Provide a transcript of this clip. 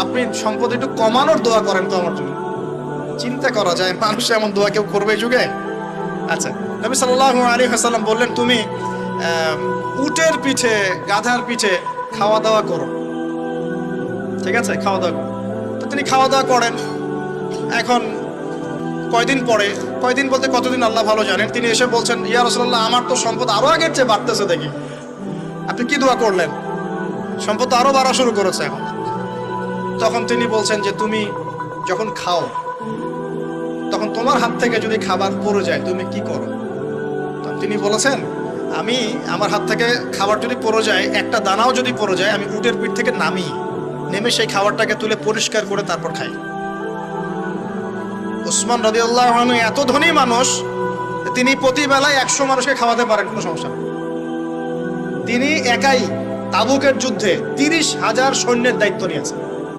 আপনি সম্পদ একটু কমানোর দোয়া করেন তো আমার জন্য। চিন্তা করা যায় মানুষ এমন দোয়া কেউ করবে এই যুগে? আচ্ছা, নবী সাল্লাল্লাহু আলাইহি ওয়াসাল্লাম বললেন, তুমি উটের পিঠে, গাধার পিঠে খাওয়া দাওয়া করো। ঠিক আছে, খাওয়া দাওয়া করো। তো তিনি খাওয়া দাওয়া করেন। এখন কয়দিন পরে, কয়দিন বলতে কতদিন আল্লাহ ভালো জানেন, তিনি এসে বলছেন, ইয়া রাসূলুল্লাহ, আমার তো সম্পদ আরো আগের চেয়ে বাড়তেছে দেখি। আপনি কি দোয়া করলেন? সম্পদ আরো বাড়া শুরু করেছে এখন। তখন তিনি বলছেন যে তুমি যখন খাও, তখন তোমার হাত থেকে যদি খাবার পড়ে যায় তুমি কি করো? তিনি বলেছেন, আমি আমার হাত থেকে খাবার যদি পড়ে যায়, একটা দানাও যদি পড়ে যায়, আমি উটের পিঠ থেকে নেমে সেই খাবারটাকে তুলে পরিষ্কার করে তারপর খাই। উসমান রাদিয়াল্লাহু আনহু এত ধনী মানুষ, তিনি প্রতি বেলায় 100 মানুষকে খাওয়াতে পারেন, কোনো সমস্যা নেই। তিনি একাই তাবুকের যুদ্ধে 30,000 সৈন্যের দায়িত্ব নিয়েছেন।